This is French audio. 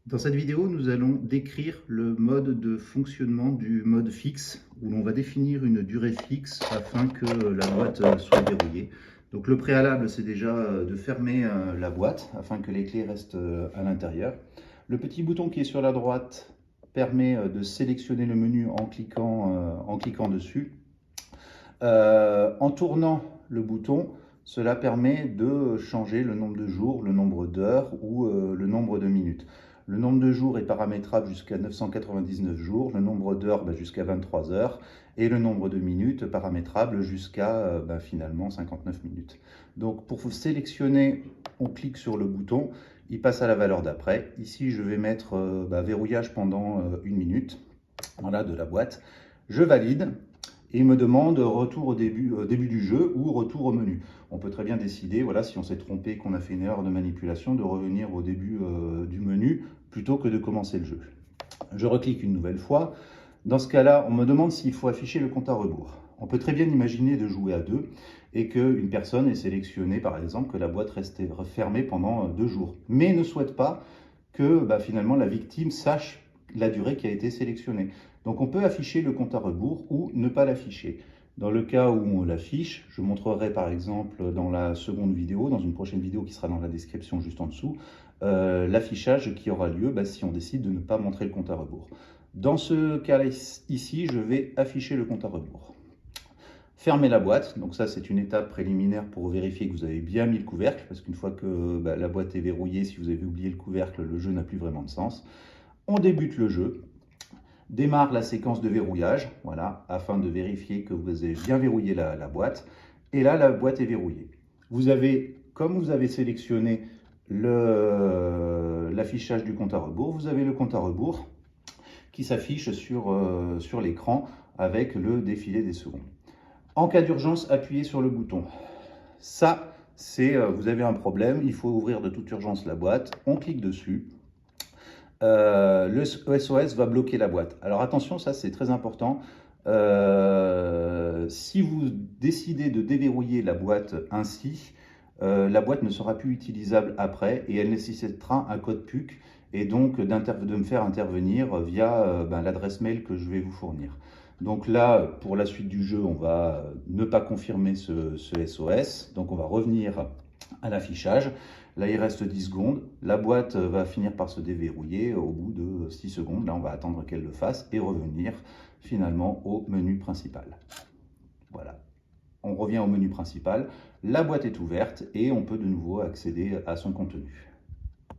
Dans cette vidéo, nous allons décrire le mode de fonctionnement du mode fixe, où l'on va définir une durée fixe afin que la boîte soit verrouillée. Donc le préalable, c'est déjà de fermer la boîte afin que les clés restent à l'intérieur. Le petit bouton qui est sur la droite permet de sélectionner le menu en cliquant dessus. En tournant le bouton, cela permet de changer le nombre de jours, le nombre d'heures ou le nombre de minutes. Le nombre de jours est paramétrable jusqu'à 999 jours, le nombre d'heures jusqu'à 23 heures et le nombre de minutes paramétrable jusqu'à finalement 59 minutes. Donc pour vous sélectionner, on clique sur le bouton, il passe à la valeur d'après. Ici, je vais mettre verrouillage pendant 1 minute, voilà, de la boîte. Je valide. Et il me demande retour au début du jeu ou retour au menu. On peut très bien décider, voilà, si on s'est trompé, qu'on a fait une erreur de manipulation, de revenir au début du menu plutôt que de commencer le jeu. Je reclique une nouvelle fois. Dans ce cas-là, on me demande s'il faut afficher le compte à rebours. On peut très bien imaginer de jouer à deux et qu'une personne ait sélectionné, par exemple, que la boîte restait fermée pendant 2 jours, mais ne souhaite pas que finalement la victime sache la durée qui a été sélectionnée. Donc on peut afficher le compte à rebours ou ne pas l'afficher. Dans le cas où on l'affiche, je montrerai par exemple dans la seconde vidéo, dans une prochaine vidéo qui sera dans la description juste en dessous, l'affichage qui aura lieu si on décide de ne pas montrer le compte à rebours. Dans ce cas ici, je vais afficher le compte à rebours. Fermez la boîte, donc ça c'est une étape préliminaire pour vérifier que vous avez bien mis le couvercle, parce qu'une fois que la boîte est verrouillée, si vous avez oublié le couvercle, le jeu n'a plus vraiment de sens. On débute le jeu, démarre la séquence de verrouillage, voilà, afin de vérifier que vous avez bien verrouillé la boîte, et là la boîte est verrouillée. Vous avez, comme vous avez sélectionné l'affichage du compte à rebours, vous avez le compte à rebours qui s'affiche sur l'écran avec le défilé des secondes. En cas d'urgence, appuyez sur le bouton. Ça, c'est vous avez un problème, il faut ouvrir de toute urgence la boîte. On clique dessus. Le SOS va bloquer la boîte. Alors attention, ça c'est très important. Si vous décidez de déverrouiller la boîte ainsi, la boîte ne sera plus utilisable après et elle nécessitera un code PUC et donc de me faire intervenir via l'adresse mail que je vais vous fournir. Donc là, pour la suite du jeu, on va ne pas confirmer ce SOS. Donc on va revenir à l'affichage. Là, il reste 10 secondes. La boîte va finir par se déverrouiller au bout de 6 secondes. Là, on va attendre qu'elle le fasse et revenir finalement au menu principal. Voilà. On revient au menu principal. La boîte est ouverte et on peut de nouveau accéder à son contenu.